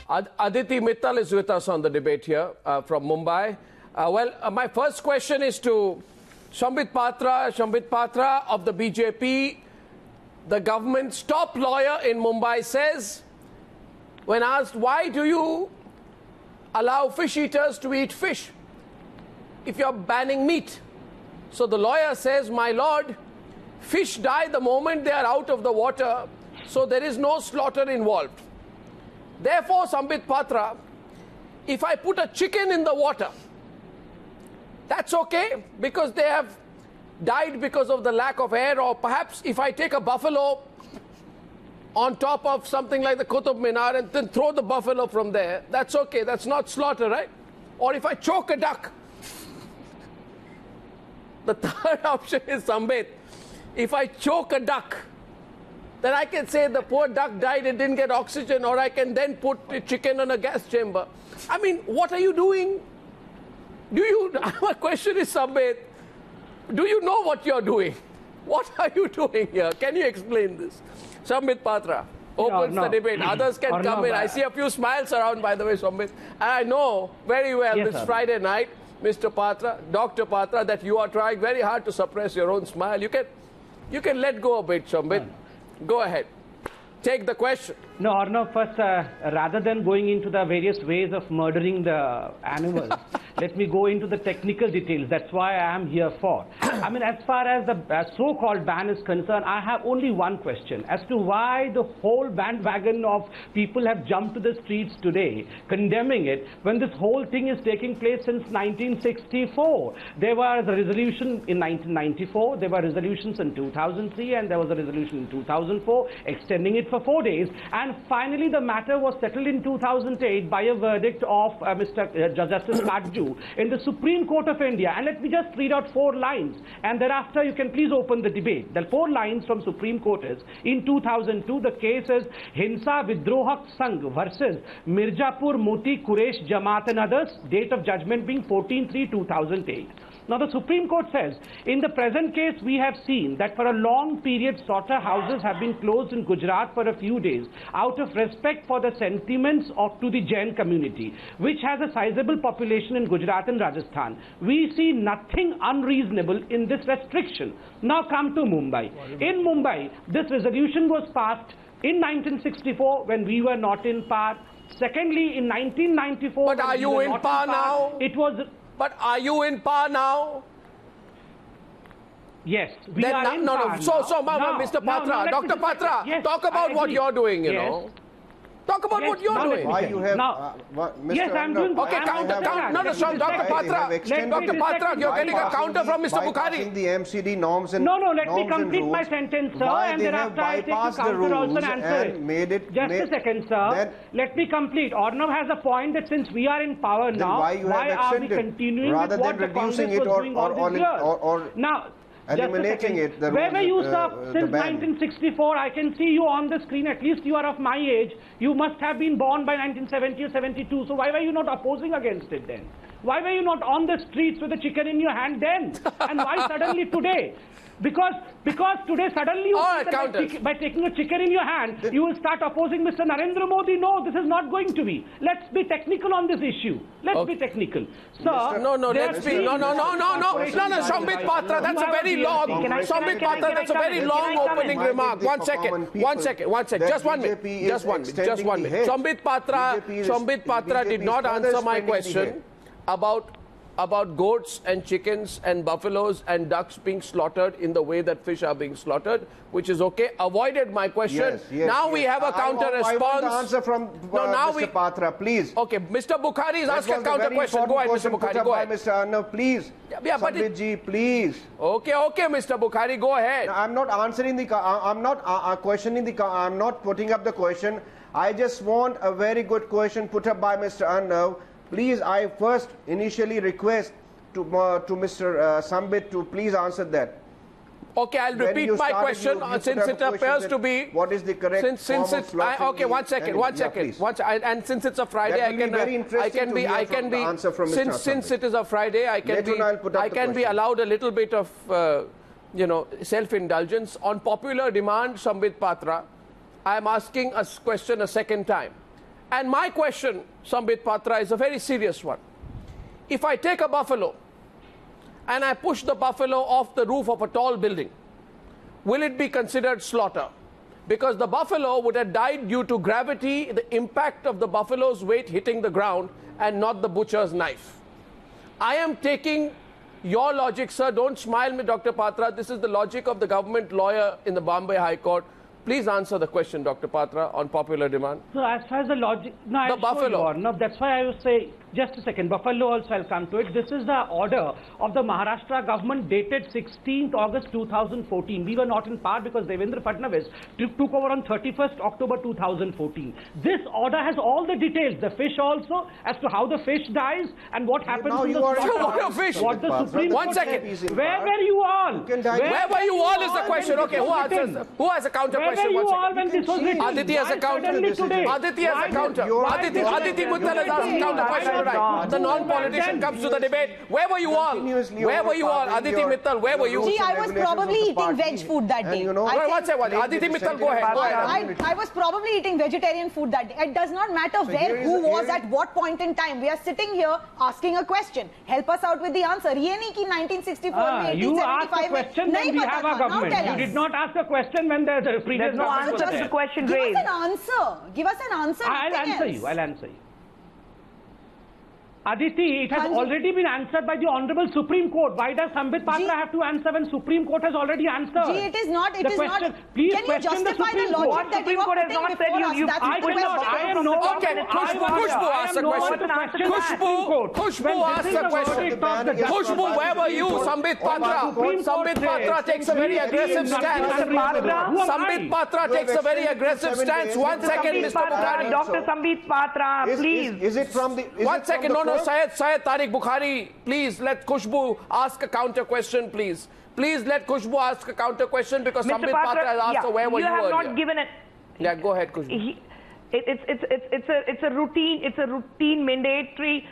Aditi Mittal is with us on the debate here from Mumbai. My first question is to Sambit Patra. Sambit Patra of the BJP, the government's top lawyer in Mumbai, says, when asked, why do you allow fish eaters to eat fish if you're banning meat? So the lawyer says, my lord, fish die the moment they are out of the water, so there is no slaughter involved. Therefore, Sambit Patra, if I put a chicken in the water, that's okay because they have died because of the lack of air, or perhaps if I take a buffalo on top of something like the Qutub Minar and then throw the buffalo from there, that's okay, that's not slaughter, right? Or if I choke a duck. The third option is, Sambit, if I choke a duck, then I can say the poor duck died, it didn't get oxygen, or I can then put a chicken on a gas chamber. I mean, what are you doing? My question is, Sambit, do you know what you're doing? What are you doing here? Can you explain this? Sambit Patra opens the debate. Others can come in. I see a few smiles around, by the way, Sambit. And I know very well this Friday night, Mr. Patra, Dr. Patra, that you are trying very hard to suppress your own smile. You can let go a bit, Sambit. Go ahead. Take the question. No, Arnab, first, rather than going into the various ways of murdering the animals, let me go into the technical details. That's why I am here for. I mean, as far as the so-called ban is concerned, I have only one question as to why the whole bandwagon of people have jumped to the streets today, condemning it, when this whole thing is taking place since 1964. There was a resolution in 1994, there were resolutions in 2003, and there was a resolution in 2004, extending it for 4 days. And finally, the matter was settled in 2008 by a verdict of Justice Khusboo in the Supreme Court of India. And let me just read out 4 lines, and thereafter you can please open the debate. The 4 lines from Supreme Court is, in 2002, the case is Hinsa Vidrohak Sangh versus Mirzapur Moti Quresh Jamaat and others, date of judgment being 14/3/2008. Now, the Supreme Court says, in the present case, we have seen that for a long period, slaughterhouses have been closed in Gujarat for a few days out of respect for the sentiments to the Jain community, which has a sizable population in Gujarat and Rajasthan. We see nothing unreasonable in this restriction. Now come to Mumbai. In Mumbai, this resolution was passed in 1964 when we were not in power. Secondly, in 1994... But are you in power now? It was... But are you in power now? Yes, we are in power now. Mr. Patra, Dr. Patra, talk about what you're doing, you know. Talk about what you're doing. Why you have... Yes, I'm doing... Okay, counter. No, Dr. Patra. Dr. Patra, you're getting a counter from Mr. Bukhari. The MCD norms and No, let me complete my sentence, sir, and thereafter I take the counter also and answer it. Just a second, sir. Let me complete. Arnab has a point that since we are in power now, why are we continuing with what the Congress was doing all these years? Now, eliminating it. Where were you, sir, since 1964? I can see you on the screen. At least you are of my age. You must have been born by 1970 or 72. So why were you not opposing against it then? Why were you not on the streets with a chicken in your hand then? And why suddenly today? Because today suddenly you by taking a chicken in your hand, you will start opposing Mr. Narendra Modi. No, this is not going to be. Let's be technical on this issue. Let's be technical. Sir, Sambit Patra, that's a very long, Sambit Patra, that's a very long opening remark. One second. Just one minute. Sambit Patra did not answer my question about goats and chickens and buffaloes and ducks being slaughtered in the way that fish are being slaughtered, which is okay. Avoided my question. Now we have a counter response. I want the answer from Mr. Patra, please. Okay, Mr. Bukhari is asking a counter question. Go ahead, Mr. Bukhari. Go ahead. Mr. Arnab, please. Sambitji, please. Okay, Mr. Bukhari, go ahead. I'm not answering the... I'm not questioning the... I'm not putting up the question. I just want a very good question put up by Mr. Arnab. Please, I first initially request to Mr. Sambit to please answer that. Okay, I'll repeat my question since it appears to be... What is the correct form of slaughtering? Okay, one second. And since it's a Friday, since it is a Friday, I can be allowed a little bit of, self-indulgence. On popular demand, Sambit Patra, I am asking a question a second time. And my question, Sambit Patra, is a very serious one. If I take a buffalo and I push the buffalo off the roof of a tall building, will it be considered slaughter? Because the buffalo would have died due to gravity, the impact of the buffalo's weight hitting the ground, and not the butcher's knife. I am taking your logic, sir. Don't smile me, Dr. Patra. This is the logic of the government lawyer in the Bombay High Court. Please answer the question, Dr. Patra, on popular demand. So as far as the logic, no, the buffalo. No, that's why I would say, just a second, buffalo also I'll come to it. This is the order of the Maharashtra government dated 16th August 2014. We were not in power because Devendra Fadnavis took over on 31st October 2014. This order has all the details, the fish also, as to how the fish dies and what happens to the fish. What the Supreme Court 1 second. Where were you all? Where were you all is the question. Okay, who has a counter question? Where were you all when this was written? Aditi has a counter. Aditi has a counter. Aditi Mittal has asked a counter question. Right. The non-politician comes to the debate. Where were you all? Where were you all? Aditi Mittal, where were you? Gee, I was probably eating veg food that day. Aditi Mittal, go ahead. I was probably eating vegetarian food that day. It does not matter where, who was at what point in time. We are sitting here asking a question. Help us out with the answer. Ye nahi ki 1964 you asked a question when we have a government. You did not ask a question when there's a previous government. Just the question raised. Give us an answer. Give us an answer. I'll answer you. Aditi, it has already been answered by the Honorable Supreme Court. Why does Sambit Patra have to answer when Supreme Court has already answered? Gee, it is not. It is not. Please can you justify the logic that you are putting before us? I am no. Okay, Khusboo asked a question. Khusboo asked a question. Khusboo, where were you? Sambit Patra. Sambit Patra takes a very aggressive stance. Sambit Patra takes a very aggressive stance. 1 second, Mr. Bukhari. Dr. Sambit Patra, please. Is it from the... 1 second, no. Syed Tariq Bukhari, please let Khusboo ask a counter question, please. Please let Khusboo ask a counter question because Sambit Patra has asked where were you earlier. You have not given it. Yeah, go ahead, Khusboo. It's a routine mandatory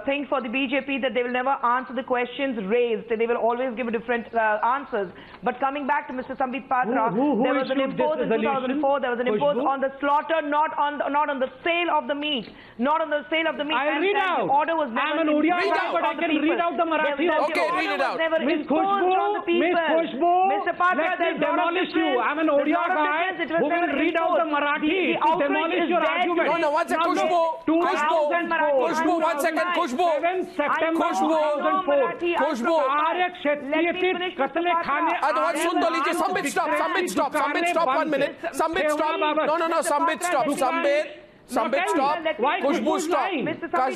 thing for the BJP that they will never answer the questions raised. They will always give different answers. But coming back to Mr. Sambit Patra, there was an impose in 2004. There was an impose on the slaughter, not on the sale of the meat, not on the sale of the meat. I'll read out. The order was never I'm an Odia guy, but I can read out the Marathi. Okay, read it out. Miss Khusboo, Mr. Patra, let me demolish you. I'm an Odia guy who will read out the Marathi to demolish your argument. No, 1 second, Khusboo, 1 second, Khusboo. 7 September 2004. Khusboo. Sambit, stop. Sambit, stop 1 minute. Sambit, stop. No, Sambit, stop. Sambit, stop. Khusboo, stop.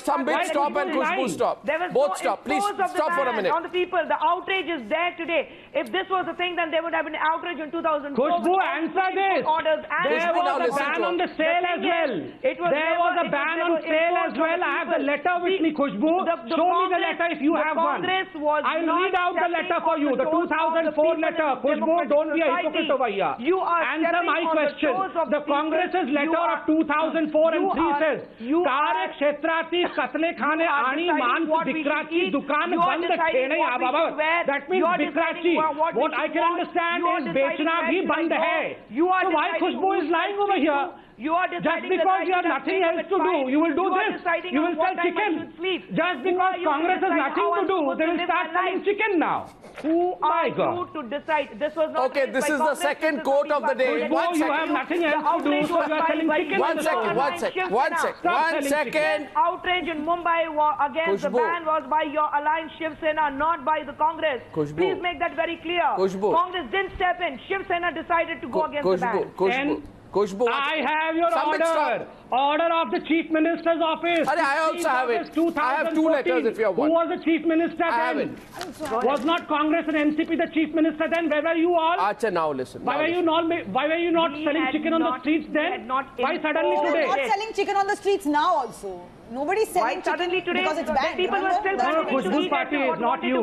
Sambit, stop and Khusboo, stop. Both stop. Please stop for a minute. On the people, the outrage is there today. If this was a thing, then there would have been outrage in 2004. Khusboo, answer this. There was a ban on the sale as well. There was a ban on sale as well. I have the letter with me, Khusboo. Show me the letter if you have one. I'll read out the letter for you. The 2004 letter. Khusboo, don't be a hypocrite over here. Answer my question. The Congress's letter of 2004 and 3 says, कार्य क्षेत्रातील कत्लेखाने आणि मांस विक्राची दुकान बंद ठेवणे याबाबत. That means विक्राची. What I can understand is बेचना भी बंद है. So why Khusboo is lying over here? Just because you have nothing else to do, you will do this. You will sell chicken. Just because Congress has nothing to do, they will start selling chicken now. Who are you to decide? This was not. Okay, this is the second quote of the day. You have nothing else to do, so you are selling chicken. 1 second. Outrage in Mumbai against the ban was by your alliance Shiv Sena, not by the Congress. Please make that very clear. Congress didn't step in. Shiv Sena decided to go against the ban. Khusboo, I have your order. Order of the Chief Minister's office. I also have it. I have 2 letters if you have one. Who was the Chief Minister then? Was not Congress and NCP the Chief Minister then? Where were you all? Acha, now listen. Why were you not selling chicken on the streets then? Why suddenly today? Not selling chicken on the streets now also. Nobody's selling chicken because it's banned. People were still Khusboo's party is not you.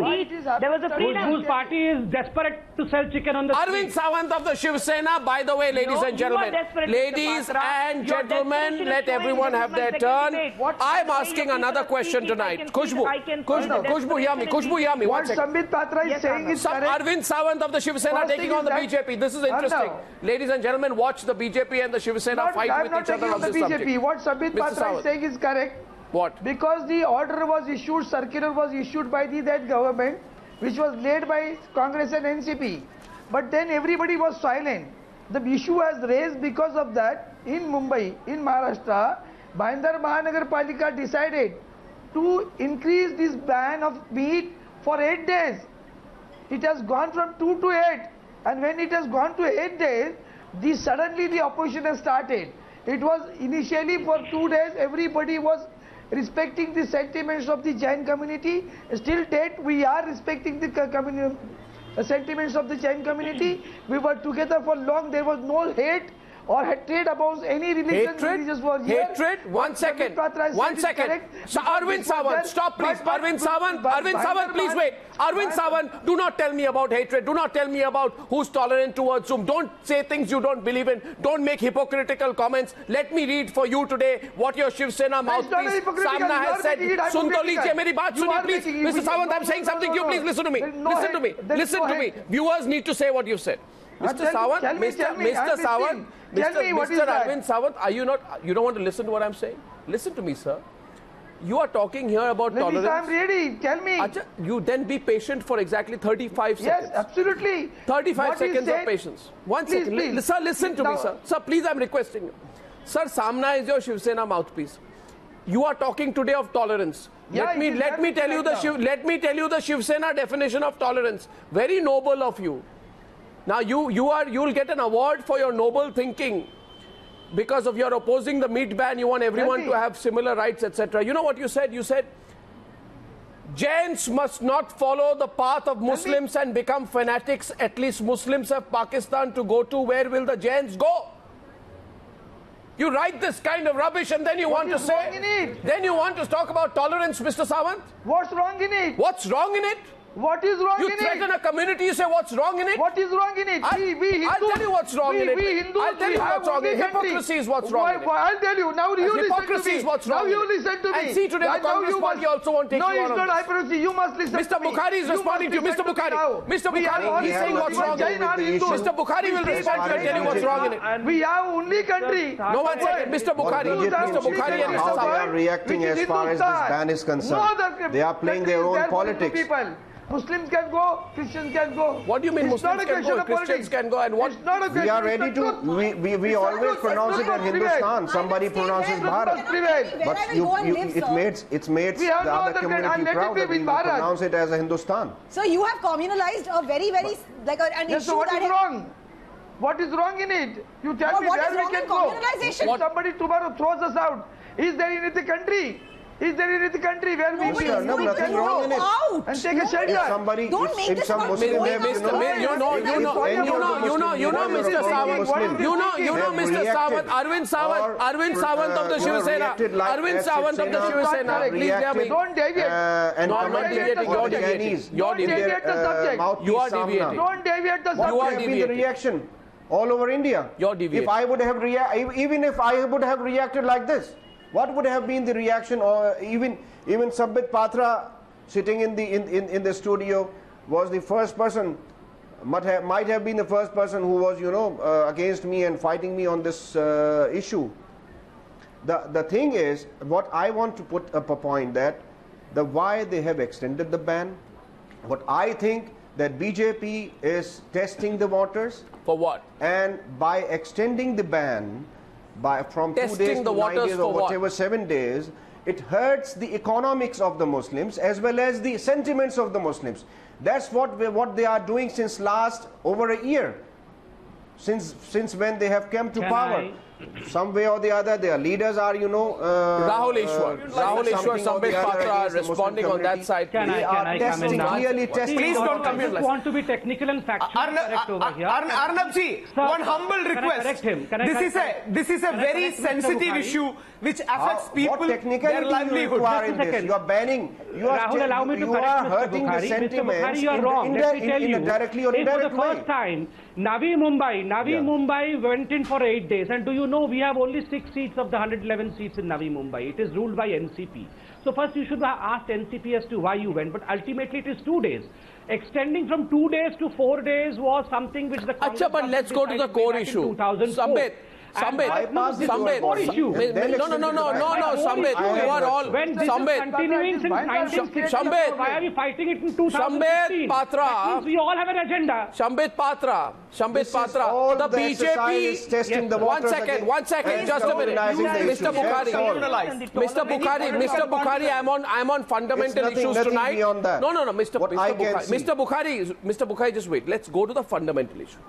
There was a freedom. Khusboo's party is desperate to sell chicken on the street. Arvind Sawant of the Shiv Sena, by the way, ladies and gentlemen. Ladies and gentlemen, let everyone have their turn. I'm asking another question tonight. Khusboo, hear me. Khusboo, hear me. What Sambit Patra is saying is correct. Arvind Sawant of the Shiv Sena taking on the BJP. This is interesting. Ladies and gentlemen, watch the BJP and the Shiv Sena fight with each other on this subject. What Sambit Patra is saying is correct. What? Because the order was issued, circular was issued by that government, which was led by Congress and NCP. But then everybody was silent. The issue was raised because of that. In Mumbai, in Maharashtra, Bhayandar Mahanagar Palika decided to increase this ban of meat for 8 days. It has gone from 2 to 8. And when it has gone to 8 days, suddenly the opposition has started. It was initially for 2 days, everybody was respecting the sentiments of the Jain community. Still date, we are respecting the sentiments of the Jain community. We were together for long. There was no hate or hatred about any religion. Hatred? One second. One second. So Arvind Sawant, stop please. Arvind Sawant, please wait. Arvind Sawant, do not tell me about hatred. Do not tell me about who's tolerant towards whom. Don't say things you don't believe in. Don't make hypocritical comments. Let me read for you today what your Shiv Sena mouthpiece Samna has said. Sun to lijiye, meri baat suniye please. Mr. Sawant, I'm saying something to you. Please listen to me. Listen to me. Listen to me. Viewers need to say what you said. Mr. Sawant, Mr. Sawant, Mr. Arvind Sawant, are you not? You don't want to listen to what I'm saying? Listen to me, sir. You are talking here about tolerance. I'm ready. Tell me. You then be patient for exactly 35 seconds. Yes, absolutely. 35 seconds of patience. One second. Please. Sir, listen to me, sir. Sir, please, I'm requesting you. Sir, Samna is your Shiv Sena mouthpiece. You are talking today of tolerance. Let me tell you the Shiv Sena definition of tolerance. Very noble of you. Now you'll get an award for your noble thinking because of your opposing the meat ban. You want everyone to have similar rights, etc. You know what you said? You said Jains must not follow the path of Muslims and become fanatics. At least Muslims have Pakistan to go to. Where will the Jains go? You write this kind of rubbish and then you want to say, then you want to talk about tolerance, Mr. Sawant? What's wrong in it? What's wrong in it? What is wrong in it? You threaten a community, you say what's wrong in it? What is wrong in it? I'll tell you what's wrong in it. I'll tell you what's wrong in it. Hypocrisy is what's wrong in it. I'll tell you. Now you listen to me. Hypocrisy is what's wrong in it. Now you listen to me. And see today the Congress party also won't take you on. No, it's not hypocrisy. You must listen to me. Mr. Bukhari is responding to you. Mr. Bukhari. Mr. Bukhari, he's saying what's wrong in it. Mr. Bukhari will respond to you and tell you what's wrong in it. We have only country. No, one second. Mr. Bukhari and Mr. How they are reacting as far as this ban is concerned. They are playing their own politics. Muslims can go, Christians can go. What do you mean Muslims can go, Christians can go, and what? We are ready to, we always pronounce it as Hindustan. Somebody pronounces Bharat. But it's made the other community proud that we pronounce it as a Hindustan. So you have communalized a very, very, like an issue. So what is wrong? What is wrong in it? You tell me where we can go. If somebody tomorrow throws us out, is there in the country? Is there any country where we can nothing wrong in it. And take a shelter? If somebody, if some Muslim, Mr. Sawant, Arvind Sawant of the Shiv Sena, Arvind Sawant of the Shiv Sena, please hear me. Don't deviate. And not deviating, you're deviating. Don't deviate the subject. You are deviating. Don't deviate the subject. What would have been the reaction all over India? You're deviating. If I would have even if I would have reacted like this, what would have been the reaction? Or even Sambit Patra sitting in the studio was the first person, might have been the first person who was against me and fighting me on this issue. The thing is, what I want to put up a point that why they have extended the ban. What I think that BJP is testing the waters. For what? And by extending the ban from 2 days to 9 days or whatever, 7 days, it hurts the economics of the Muslims as well as the sentiments of the Muslims. That's what they are doing since last over a year, since when they have come to power. some way or the other, their leaders are, Rahul Easwar, Sambit Patra responding on that side. Can I come in now? Please don't come in. I want to be technical and factual correct over here. Arnab ji, one humble request. This is a very sensitive issue which affects people, their livelihood. You are banning. Rahul, allow me to correct Mr. Bukhari. Mr. Bukhari, you are wrong. Let me tell you. Indirectly or indirectly. For the first time, Navi Mumbai went in for 8 days. And do you know, we have only 6 seats of the 111 seats in Navi Mumbai. It is ruled by NCP. So first you should have asked NCP as to why you went. But ultimately it is 2 days. Extending from 2 days to 4 days was something which the Congress but let's go to the core issue. Sambit. Sambit, no, Sambit, you are all. When this is continuing since 1960, why are we fighting it in 2016? Sambit Patra, we all have an agenda. Sambit Patra, the BJP is testing the one second, just a minute. Mr. Bukhari, I'm on fundamental issues tonight. No, Mr. Bukhari, just wait. Let's go to the fundamental issue.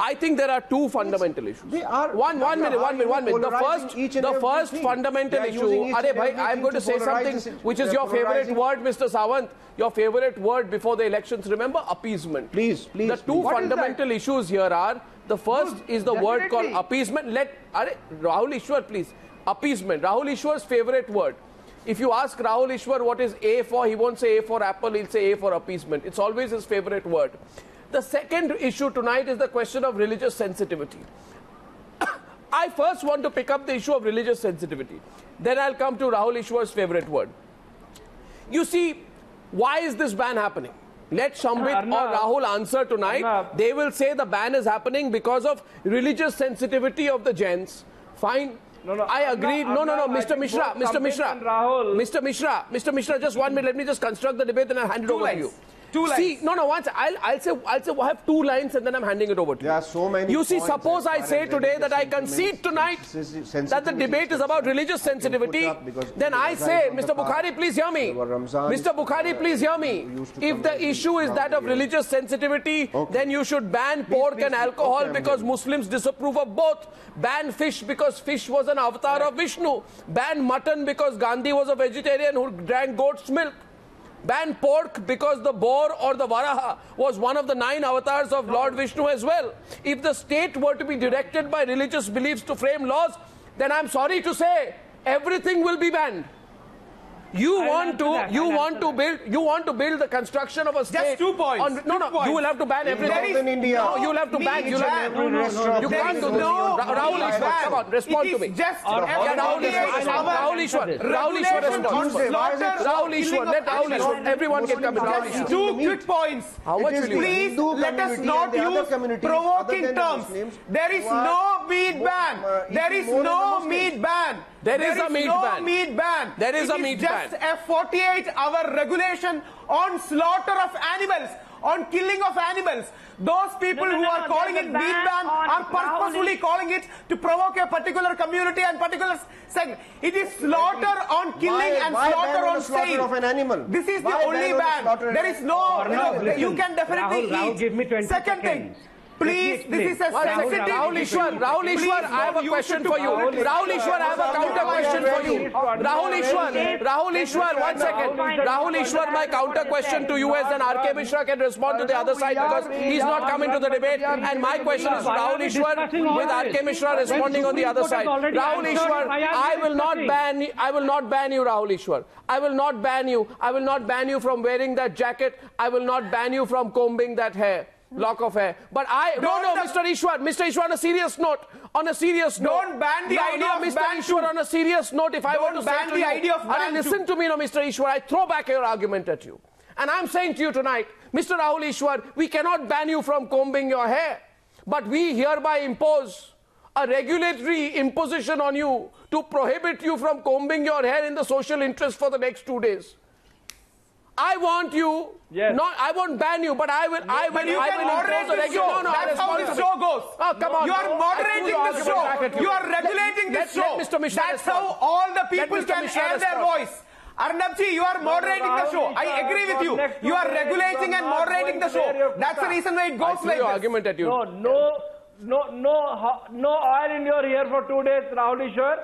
I think there are two fundamental issues. One minute. The first fundamental issue. I'm going to say something which is your favorite word, Mr. Sawant. Your favorite word before the elections. Remember, appeasement. Please. The two fundamental issues here are, the first is the word called appeasement. Rahul Easwar, please. Appeasement. Rahul Easwar's favorite word. If you ask Rahul Easwar what is A for, he won't say A for apple, he'll say A for appeasement. It's always his favorite word. The second issue tonight is the question of religious sensitivity. I first want to pick up the issue of religious sensitivity. Then I'll come to Rahul Easwar's favorite word. You see, why is this ban happening? Let Sambit or Rahul answer tonight. Arnab. They will say the ban is happening because of religious sensitivity of the Jains. Fine. I agree. No, Mr. Mishra, Mr. Mishra, just 1 minute. Let me just construct the debate and I'll hand it over to you. 2 lines. See, once I'll say I have 2 lines and then I'm handing it over to you. There are so many. You see, suppose I say today that I concede tonight that the debate is about religious sensitivity, then I say, Mr. Bukhari, please hear me. Mr. Bukhari, please hear me. If the issue is that of religious sensitivity, then you should ban pork and alcohol because Muslims disapprove of both. Ban fish because fish was an avatar of Vishnu. Ban mutton because Gandhi was a vegetarian who drank goat's milk. Ban pork because the boar or the Varaha was one of the 9 avatars of Lord Vishnu as well. If the state were to be directed by religious beliefs to frame laws, then I'm sorry to say, everything will be banned. You want to build the construction of a state. Just 2 points. You will have to ban everything. In India. No, you will have to ban. You can't do this. Rahul Easwar, come on, respond to me. Rahul Easwar, respond. Rahul Easwar, let Rahul Easwar. Everyone can come in. Rahul Easwar. 2 quick points. Please let us not use provoking terms. There is no meat ban. There is no meat ban. There is a meat ban. There is a meat ban. Just a 48-hour regulation on slaughter of animals, on killing of animals. Those people who are calling it meat ban are purposefully calling it to provoke a particular community and particular segment. It is slaughter on killing and slaughter on sale. Of an animal? This is the only ban. There is no, you can definitely Rahul, eat. give me 20 Second thing. Please, this is a sensitive Rahul Easwar, I have a question for you. Rahul Easwar, I have a counter question for you. Rahul Easwar, 1 second. Rahul Easwar, my counter question to you is, and RK Misra can respond to the other side because he's not coming to the debate. And my question is Rahul Easwar with RK Misra responding on the other side. Rahul Easwar, I will not ban you, Rahul Easwar. I will not ban you. I will not ban you from wearing that jacket. I will not ban you from combing that hair. Lock of hair. But Mr. Easwar, on a serious note, don't ban the idea of Mr. ban Easwar, on a serious note, if I were to ban the idea of ban listen to me, Mr. Easwar, I throw back your argument at you. And I'm saying to you tonight, Mr. Rahul Easwar, we cannot ban you from combing your hair, but we hereby impose a regulatory imposition on you to prohibit you from combing your hair in the social interest for the next 2 days. I want you, I won't ban you, but I will moderate the show. That's how the show goes. Oh, come on. You are moderating the show. You are regulating the show. That's how all the people can air their voice. Arnabji, you are moderating the show. I agree with you. You are regulating and moderating the show. That's the reason why it goes like this. Argument at you. no oil in your ear for 2 days, Rahul Easwar.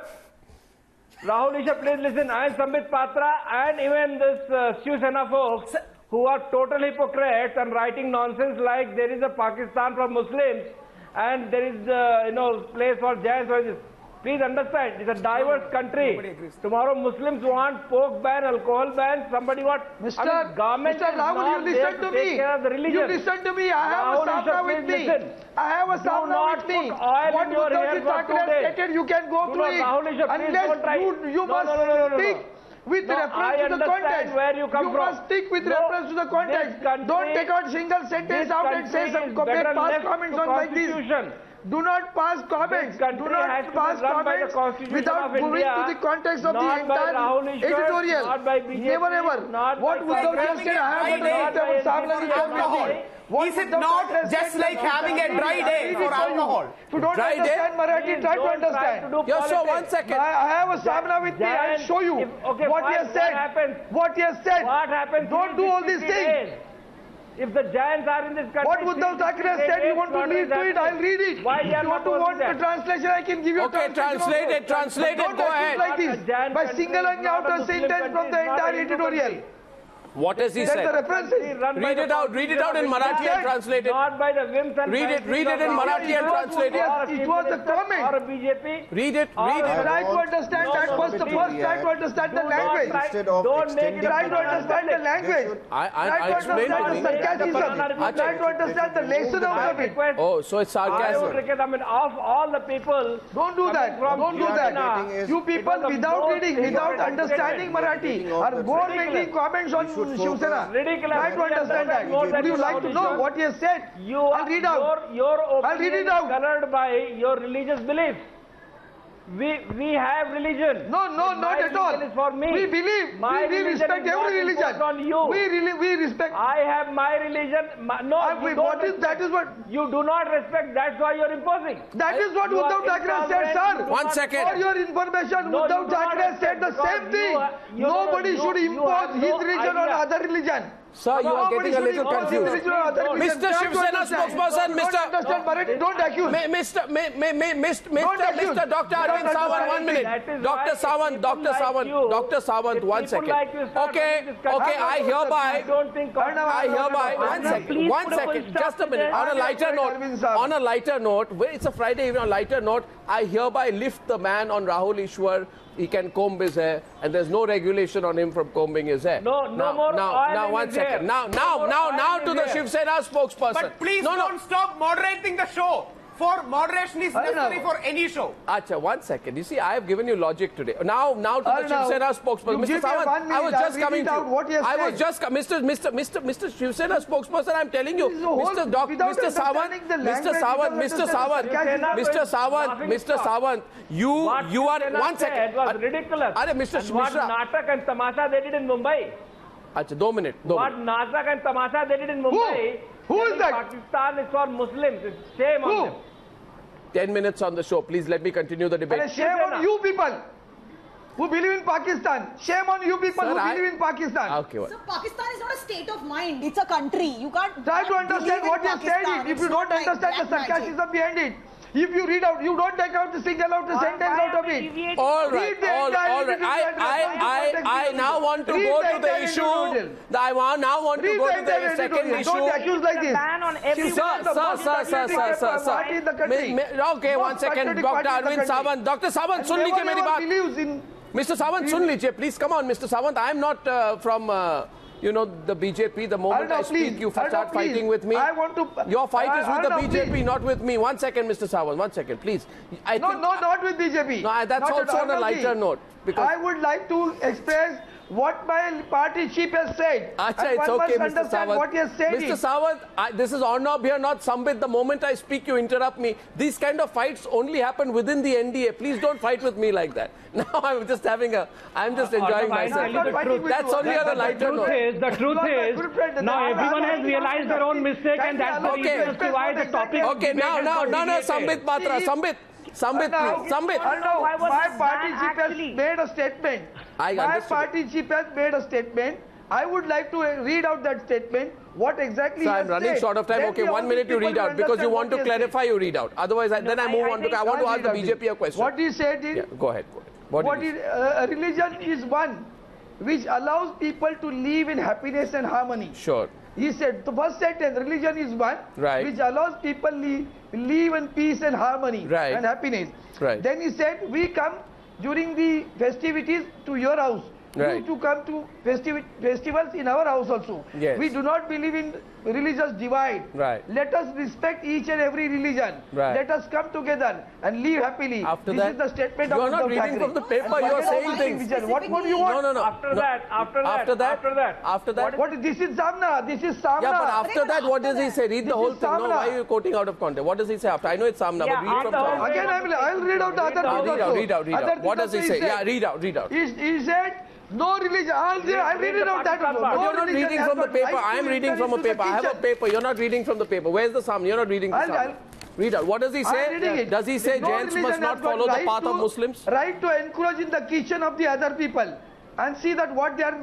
Rahul Easwar, please listen. I am Sambit Patra and even this Shiv Sena folks who are total hypocrites and writing nonsense like there is a Pakistan for Muslims and there is place for Jains or this. Please understand, it's a diverse country. Tomorrow Muslims want pork ban, alcohol ban, somebody want... Mr. Government Rahul, you listen to me. You listen to me. I have a Sabra with me. I have a Sabra with me. What Uddhav Thackeray stated, you can go through it. Unless you must speak with reference to the context. Where you come from. Must stick with reference to the context. Don't take out single sentence out and say some past comments on like this. Do not pass comments. Do not pass comments without going to the context of the entire editorial. Never ever. What Uddhav just said, I have a Sabla with me. Is it not just like having a dry day for alcohol? If you don't understand Marathi, try to understand. Yes, so 1 second. I have a Sabla with me. I'll show you what he has said. What he has said. What happens? Don't do all these things. If the Jains are in this country... What Uddhav Thackeray said, you want to read to it, I'll read it. Why if you want the translation, I can give you a translation. Translate it, go ahead. Like this, by singling out a sentence from the entire editorial. What has he said? The references. Read it out in Marathi and translate it. Not by the whims and read it in Marathi and translate it. It was a comment. Or a BJP. Read it. Try to understand that first. Try to understand the language. Don't make it. Try to understand the language. I explained to me. Try to understand the lesson of it. Oh, so it's sarcasm. I mean, of all the people... Don't do that. Don't do that. You people, without reading, without understanding Marathi, are more making comments on Shiv Sena. Ridiculous. Try to understand that. Would you like to know what he has said? I'll read out. Your I'll read it out. Colored by your religious beliefs. We have religion. No, not at all. Is for me. We believe. We respect every religion. On you. We respect. I have my religion. That is what. You do not respect. That's why you're imposing. That is what Uddhav Thackeray said, sir. 1 second. For your information, Uddhav Thackeray said the same thing. Nobody should impose his religion on other religion. Sir, you are getting a little confused. Mr. Shiv Sena spokesperson, Don't accuse. Mr. Dr. Arvind Sawant, 1 minute. Dr. Sawant, 1 second. Okay, I hereby, 1 second, just a minute. On a lighter note, it's a Friday evening, on a lighter note, I hereby lift the ban on Rahul Easwar. He can comb his hair, and there's no regulation on him from combing his hair. No more oil now, 1 second. Now to the Shiv Sena spokesperson. But please don't stop moderating the show. For moderation is necessary for any show. Acha, 1 second. You see, I have given you logic today. Now to the Shiv Sena spokesperson. Mr. Sawant, I was just coming to you. I was just Mr. Shiv Sena spokesperson. I'm telling you, Mr. Sawant, you are 1 second. It was ridiculous. Mr. What Mishra. natak and tamasha they did in Mumbai. Acha, 2 minutes. What natak and tamasha they did in Mumbai. Who is that? Pakistan is for Muslims. It's shame on them. 10 minutes on the show. Please let me continue the debate. Shame on you people who believe in Pakistan. Shame on you people who believe in Pakistan. Okay, so Pakistan is not a state of mind. It's a country. You can't try to understand what you said. If you don't understand the sarcasm behind it. If you read out, you don't take out the single out the sentence out of it. All right. I now want to go to the issue. I now want to go to the second issue. Don't accuse like this. Sir. Okay, 1 second. Dr. Arvind Sawant. Dr. Sawant, sun लीजिए मेरी बात. Mr. Sawant, sun लीजिए, please. Come on, Mr. Sawant. I am not from... the BJP, the moment I speak, you start fighting with me. Your fight is with the BJP, not with me. 1 second, Mr. Sawant, 1 second, please. Not with BJP. No, that's also on a lighter note. I would like to express what my party chief has said. Achha, it's okay, Mr. Sawant. What he has said. Mr. Sawant, this is Arnab here, not Sambit. The moment I speak, you interrupt me. These kind of fights only happen within the NDA. Please don't fight with me like that. Now I'm just enjoying myself. That's only on a lighter note. The truth is, now everyone has realized their own mistake, and that's the reason why the topic. Okay, now, Sambit Patra, Sambit, please. My party chief has made a statement. My party chief has made a statement I would like to read out that statement. What exactly? So I'm running short of time. Okay, 1 minute you read out because you want to clarify. You read out. Otherwise, then I move on to. I want to ask the BJP a question. What he said is. Yeah, go ahead. What is religion is one which allows people to live in happiness and harmony. Sure. He said the first sentence, religion is one which allows people live in peace and harmony and happiness. Right. Then he said, we come during the festivities to your house. You to come to festivals in our house also. Yes. We do not believe in religious divide. Let us respect each and every religion. Let us come together and live happily. After this that, is the statement you of are not reading from the paper. You are saying things. What more do you want? No. After that. What? This is Samna. This is Samna. Yeah, but after that, what does he say? Read the whole thing. No, why are you quoting out of context? What does he say after? I know it's Samna, but read from Samna. Again, I'll read out the other Read out. What does he say? Yeah, read out. He said, no religion. I'll read it out that also. But you're not reading from the paper. I am reading from a paper. I have a paper. You're not reading from the paper. Where's the Samna? You're not reading the Samna. Read out. What does he say? Does he say Jains must not follow the path of Muslims? Right to encourage in the kitchen of the other people and see that what they are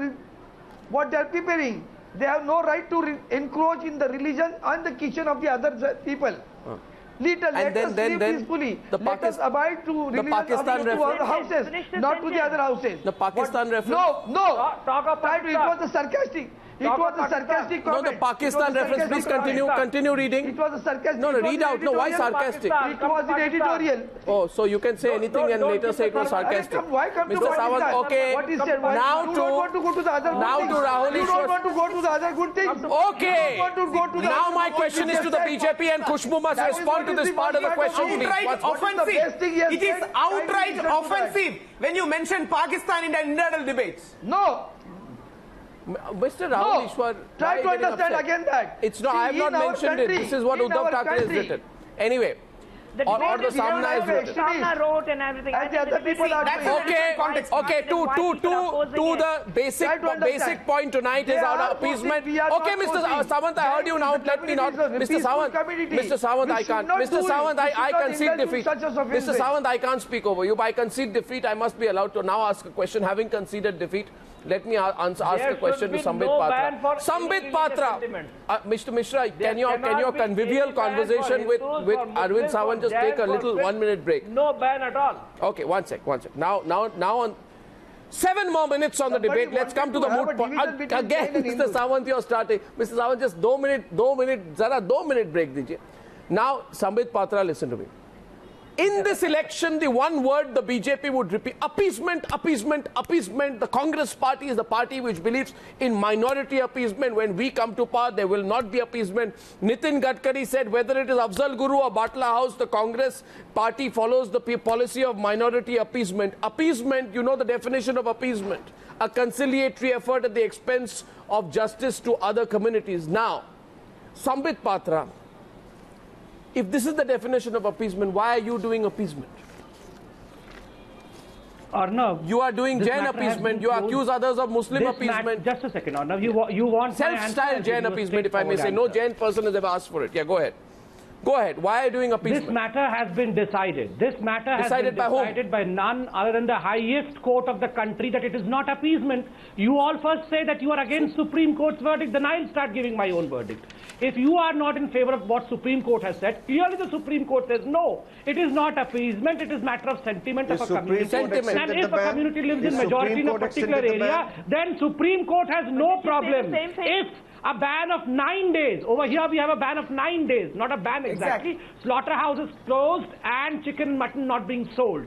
preparing. They have no right to encroach in the religion and the kitchen of the other people. Let us live peacefully. Let us abide to religion to our houses, not to the other houses. The Pakistan reference? No. It was a sarcastic. It was a sarcastic comment. No, the Pakistan reference. Please continue reading. It was a sarcastic. No, read out. No, why sarcastic? It was in editorial. Oh, so you can say anything and later say it was sarcastic. Mr. Sawant, okay. Now to Rahul Easwar. You don't want to go to the other good things. Okay. Now my question is to the BJP and Khusboo must respond to this part of the question, please. It is outright offensive when you mention Pakistan in the internal debates. No. Mr. Rahul Easwar, try to understand again that. It's not. I have not mentioned it. This is what Uddhav Thackeray has written. Anyway. The or the Samna is written. Samna wrote and everything. Okay. To the basic point tonight is our appeasement. Okay, Mr. Sawant, I heard you now. Let me not. Mr. Sawant, I can't. Mr. Sawant, I concede defeat. Mr. Sawant, I can't speak over you. By concede defeat, I must be allowed to now ask a question. Having conceded defeat, let me ask a question to Sambit Patra. Sambit Patra, Mr. Mishra, can your convivial conversation with Arvind Sawant just take a little 1 minute break? No ban at all. Okay, one sec. Now on 7 more minutes on the debate. Let's come to the moot point. Again, Mr. Sawant, you're starting. Mr. Sawant, just 2 minute break dijiye. Now, Sambit Patra, listen to me. In this election, the one word the BJP would repeat, appeasement. The Congress party is the party which believes in minority appeasement. When we come to power, there will not be appeasement. Nitin Gadkari said whether it is Afzal Guru or Batla House, the Congress party follows the policy of minority appeasement. Appeasement, you know the definition of appeasement. A conciliatory effort at the expense of justice to other communities. Now, Sambit Patra, if this is the definition of appeasement, why are you doing appeasement? Arnab, you are doing Jain appeasement. You accuse others of Muslim appeasement. Just a second, Arnab. You want self-styled Jain appeasement, if I may say. No Jain person has ever asked for it. Yeah, go ahead. Go ahead. Why are you doing appeasement? This matter has been decided. This matter has been decided by none other than the highest court of the country that it is not appeasement. You all first say that you are against Supreme Court's verdict, then I'll start giving my own verdict. If you are not in favor of what Supreme Court has said, clearly the Supreme Court says no. It is not appeasement, it is matter of sentiment of a community. And if a community lives in majority in a particular area, then Supreme Court has no problem. If a ban of 9 days. Over here we have a ban of 9 days. Not a ban exactly. Slaughterhouses closed and chicken and mutton not being sold.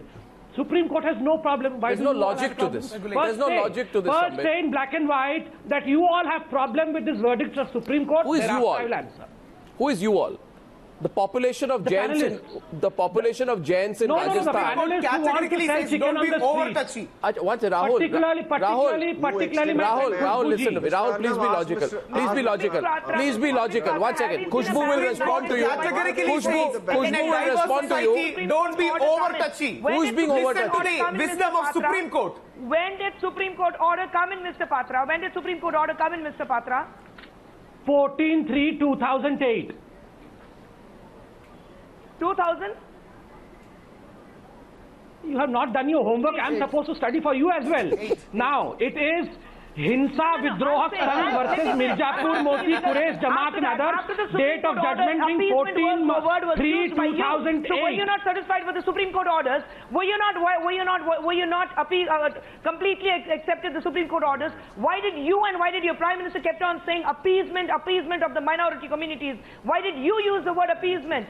Supreme Court has no problem. There's no logic to this. There's no logic to this. First say in black and white that you all have problem with this verdict of Supreme Court. Who is you all? Who is you all? The population of Jains in Rajasthan. The categorically says don't be over touchy. What's it, Rahul? Rahul, listen to me. Rahul, please be logical. Please be logical. 1 second. Khusboo will respond to you. Khusboo will respond to you. Don't be over touchy. Who's being over touchy? Listen to the wisdom of Supreme Court. When did Supreme Court order come in, Mr. Patra? When did Supreme Court order come in, Mr. Patra? 14/3/2008. 2000? You have not done your homework. I'm supposed to study for you as well. Now, it is Hinsa, Vidroha, Karan versus Mirzapur, Moti, Quresh, Jamaat and others. Date of judgment being 14/3/2008. So were you not satisfied with the Supreme Court orders? Were you not completely accepted the Supreme Court orders? Why did you and why did your Prime Minister kept on saying appeasement of the minority communities? Why did you use the word appeasement?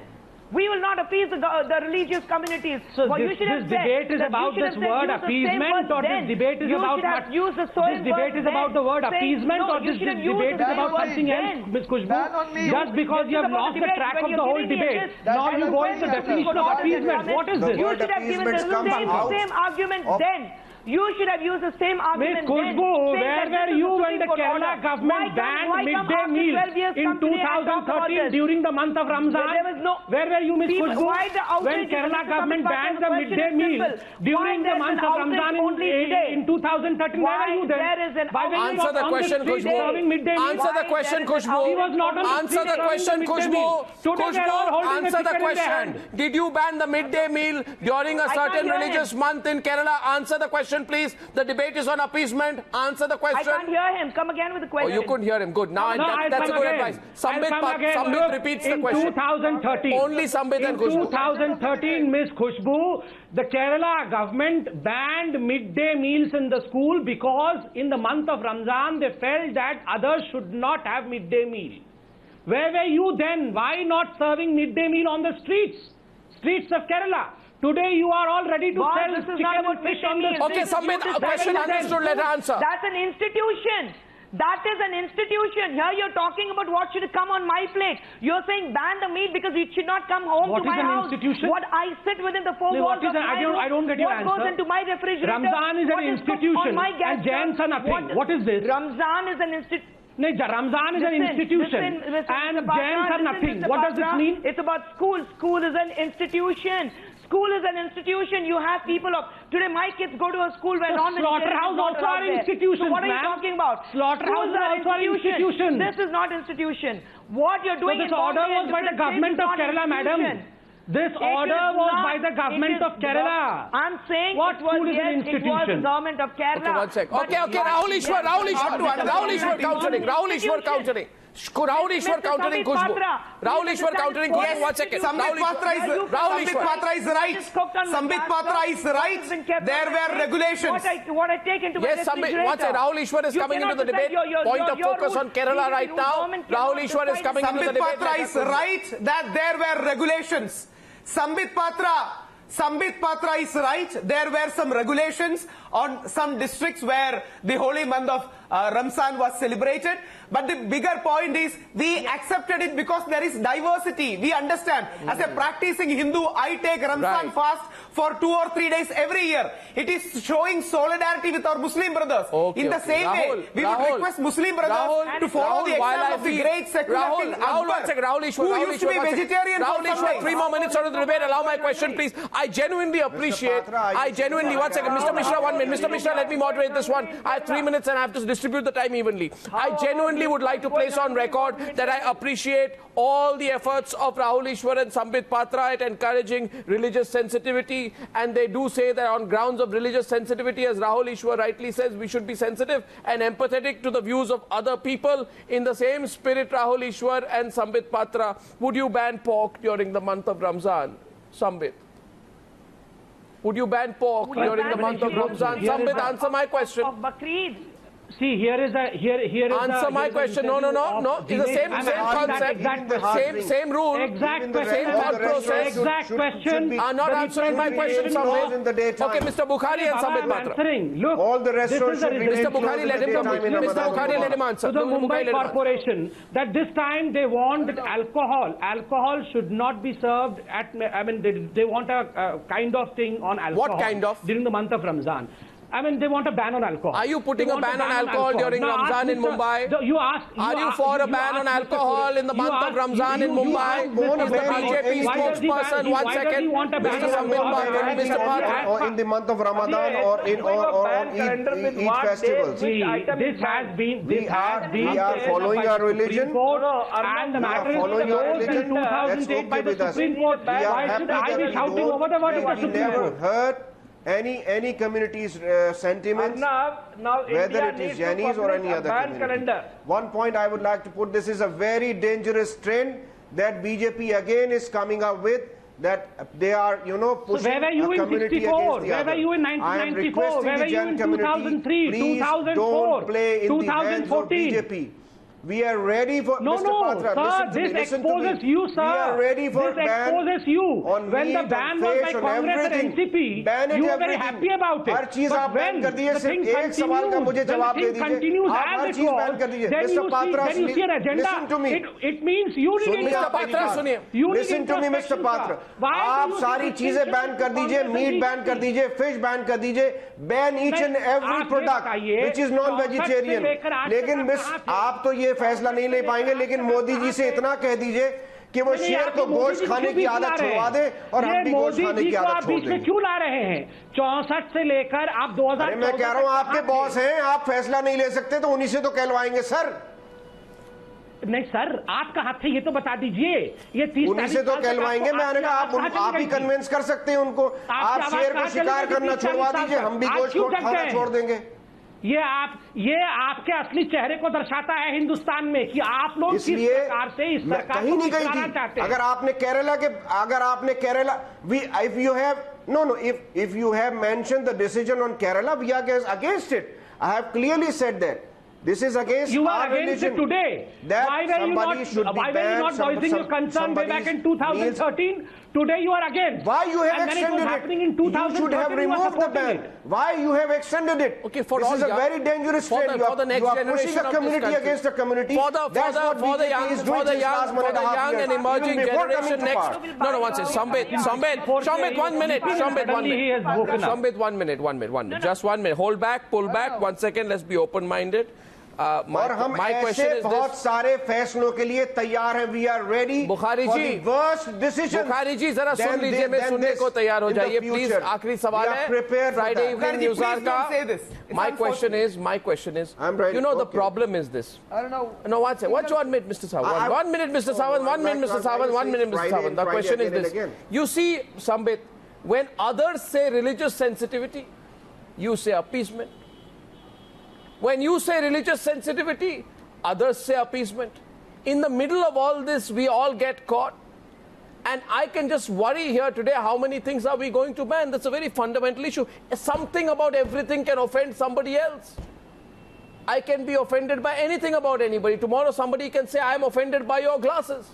We will not appease the religious communities. So well, this debate is about this word appeasement, or this debate is about the word appeasement, or this debate is about something else, Ms. Khusboo? Just because you have lost the track of the whole debate, now you go into the definition of appeasement. What is this? You should have given the same argument then. You should have used the same argument. Ms. Khusboo, where were you when the Kerala government banned midday meal in 2013 during the month of Ramzan? Where were you, Ms. Khusboo, when Kerala government banned the midday meal during the month of Ramzan in 2013? Where were you then? Answer the question, Khusboo. Answer the question, Khusboo. He was not on the Answer the question, Khusboo. Khusboo, answer the question. Did you ban the midday meal during a certain religious month in Kerala? Answer the question, please. The debate is on appeasement. Answer the question. I can't hear him. Come again with the question. Oh, you couldn't hear him. Good. Now that's a good advice. Sambit repeats the question. In 2013. Only Sambit and Khusboo. In 2013, Ms. Khusboo, the Kerala government banned midday meals in the school because in the month of Ramzan they felt that others should not have midday meal. Where were you then? Why not serving midday meal on the streets of Kerala? Today you are all ready to sell chicken and fish on the streets. Okay, Sambit, a question understood, let her answer. That's an institution. That is an institution. Here you're talking about what should come on my plate. You're saying ban the meat because it should not come home to my house. What is an institution? What I sit within the four walls of my room. I don't get your answer. What goes into my refrigerator. Ramzan is an institution and jains are nothing. What is this? Ramzan is an institution. Ramzan is an institution and jains are nothing. What does this mean? It's about school. School is an institution. School is an institution. You have people of... Today my kids go to a school where slaughterhouse also are institutions, so what are you talking about? Slaughterhouse also are institutions. This is not institution. What you're doing is... So this order was by the government of Kerala, madam. This order was by the government of Kerala. I'm saying what school is an institution? It was the government of Kerala. Okay, one sec. Okay, Rahul Easwar countering. Rahul Easwar countering. Khusboo. Rahul Easwar countering. Yes, 1 second. Sambit Patra is right. Sambit Patra is right. There were regulations. What I take into yes, Sambit. Rahul Easwar is coming into the debate. Point of focus on Kerala right now. Rahul Easwar is coming into the debate. Sambit Patra is right that there were regulations. Sambit Patra is right. There were some regulations on some districts where the holy month of Ramzan was celebrated. But the bigger point is we accepted it because there is diversity. We understand. As a practicing Hindu, I take Ramzan fast for 2 or 3 days every year. It is showing solidarity with our Muslim brothers. In the same way, we would request Muslim brothers to follow the example of the great secular king Akbar, who used to be vegetarian for some time. 3 more minutes out of the debate. Allow my question, please. I genuinely appreciate, one second, Mr. Mishra, 1 minute. Mr. Mishra, let me moderate this one. I have 3 minutes and I have to distribute the time evenly. I genuinely would like to place on record that I appreciate all the efforts of Rahul Easwar and Sambit Patra at encouraging religious sensitivity, and they do say that on grounds of religious sensitivity, as Rahul Easwar rightly says, we should be sensitive and empathetic to the views of other people. In the same spirit, Rahul Easwar and Sambit Patra, would you ban pork during the month of Ramzan? Sambit. Would you ban pork during the month of Ramzan? Sambit, answer my question. See, here is answer my question. No. It's the same concept, same rule, same thought process. Exact question. Are not answering my question, Sambit. Okay, Mr. Bukhari and Sambit Patra. Look, all the restaurants should be Mr. Bukhari, let him complete. Mr. Bukhari, let him answer. To the Mumbai Corporation, that this time they want that alcohol. Alcohol should not be served at. I mean, they want a kind of thing on alcohol. What kind of? During the month of Ramzan. I mean, they want a ban on alcohol. Are you putting a ban on alcohol during Ramzan in Mumbai? Are you for a ban on alcohol in the month of Ramzan in Mumbai? Is the BJP spokesperson? 1 second. Mr. Sambit Patra, Mr. Patra. Or in the month of Ramadan or on Eid festivals. This has been. We are following our religion. And the matter is proposed in 2008 by the Supreme Court. Why should I be shouting over the word of the Supreme Court? any community's sentiments, now whether India it is needs to Jainis or publish any a other ban community. calendar. One point I would like to put, this is a very dangerous trend that BJP again is coming up with, that they are, you know, pushing so where were you a in community 64? against the Where other. were you in I am 1994? requesting Where the were you Jain in community, 2003, please 2004, don't play in the hands of 2014? BJP. We are ready for No, Mr. no, Patra, sir, this listen exposes to me. you, sir. We are ready for this exposes you. on When the meat, ban on was by fish, on Congress and everything. NCP, Ban it you were very everything. happy about it. हर चीज But आप ban when कर दीजिए, the thing सिर्फ एक सवाल का मुझे जवाब दे दीजिए। continues आप as हर it चीज was, बैन कर दीजिए। then Mr. Patra, you see an agenda. listen to me. It means you didn't Mr. Patra, सुनिए. Listen to me, Mr. Patra. आप सारी चीजें बैन कर दीजिए, मीट बैन कर दीजिए, फिश बैन कर दीजिए, ban each and every product which is non-vegetarian. लेकिन मिस आप तो ये फैसला नहीं ले पाएंगे, लेकिन मोदी जी से इतना कह दीजिए कि वो शेर को गोश्त खाने की आदत छुड़वा दे और हम भी गोश्त खाने की आदत छोड़ दें। क्यों ला रहे हैं 64 से लेकर आप 2000? मैं कह रहा हूं आपके बॉस हैं, आप फैसला नहीं ले सकते तो उन्हीं से तो कहलवाएंगे सर। नहीं सर, आपका हाथ है ये तो बता दीजिए। ये 30 उन्हीं से तो कहलवाएंगे। मैंने कहा आप ही कन्विंस कर सकते हैं उनको। आप शेर को शिकार करना छुड़वा दीजिए, हम भी गोश्त खाना छोड़ देंगे। ये आपके असली चेहरे को दर्शाता है हिंदुस्तान में कि आप लोग किस प्रकार से इस सरकार कहीं नहीं गई थी। अगर आपने Kerala if you have mentioned the decision on Kerala, we are against it. I have clearly said that. This is against you are our against religion. It today. Why were you not voicing your concern way back in 2013? Today you are against. Why you have extended it? Happening in 2013, you should have removed the ban. Why you have extended it? Okay, for this all is a very dangerous trend. For the next generation pushing a community against a community. For the young and emerging generation next. No, one second. Sambit, 1 minute. Sambit, 1 minute. Just 1 minute. Hold back, pull back. 1 second. Let's be open-minded. और हम ऐसे बहुत सारे फैसलों के लिए तैयार हैं। We are ready Bukhari ji, worst decision. Bukhari ji जरा सुन लीजिए, मैं सुनने को तैयार हो जाइए प्लीज। आखिरी सवाल है फ्राइडे इवनिंग न्यूज़ का। My question is, you know the problem is this. I don't know. No, what's 1 minute, Mr. Sawant. 1 minute, Mr. Sawant. 1 minute, Mr. Sawant. 1 minute, Mr. Sawant. The question is this. You see, Sambit, when others say religious sensitivity, you say appeasement. When you say religious sensitivity, others say appeasement. In the middle of all this, we all get caught. And I can just worry here today, how many things are we going to ban? That's a very fundamental issue. Something about everything can offend somebody else. I can be offended by anything about anybody. Tomorrow somebody can say, I am offended by your glasses.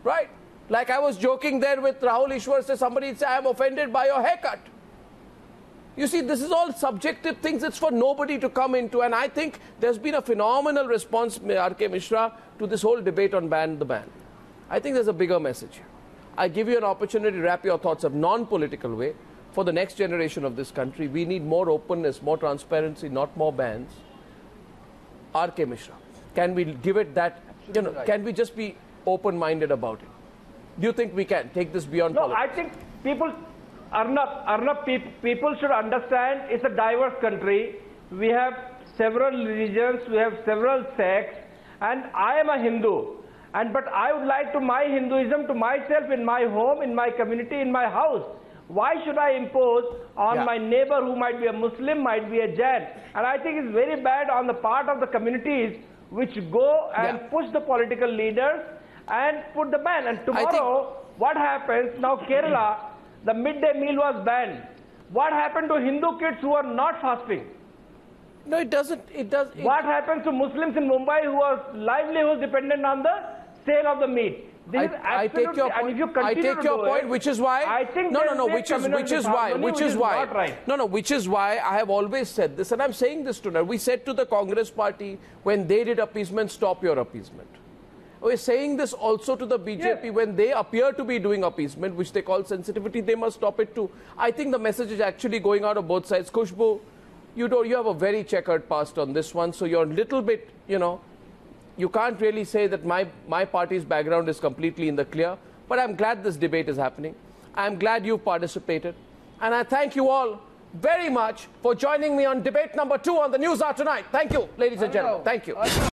Right? Like I was joking there with Rahul Easwar, somebody say, I am offended by your haircut. You see, this is all subjective things. It's for nobody to come into. And I think there's been a phenomenal response, K Misra, to this whole debate on ban the ban. I think there's a bigger message here. I give you an opportunity to wrap your thoughts up non-political way. For the next generation of this country, we need more openness, more transparency, not more bans. K Misra, can we give it that, can we just be open-minded about it? Do you think we can take this beyond politics? I think people... Arnab, people should understand it's a diverse country. We have several religions, we have several sects, and I am a Hindu. But I would like to my Hinduism to myself in my home, in my community, in my house. Why should I impose on my neighbor who might be a Muslim, might be a Jain? And I think it's very bad on the part of the communities which go and push the political leaders and put the ban. And tomorrow, what happens? Now Kerala, the midday meal was banned. What happened to Hindu kids who are not fasting? No, it doesn't. What happens to Muslims in Mumbai who are livelihoods dependent on the sale of the meat? I take your point, which is why I think which is why I have always said this, and I'm saying this tonight. We said to the Congress party when they did appeasement, stop your appeasement. We're saying this also to the BJP when they appear to be doing appeasement, which they call sensitivity, they must stop it too. I think the message is actually going out of both sides. Khusboo, you have a very checkered past on this one, so you're a little bit, you can't really say that my party's background is completely in the clear. But I'm glad this debate is happening. I'm glad you participated. And I thank you all very much for joining me on debate number 2 on the News Hour tonight. Thank you, ladies and gentlemen. Thank you.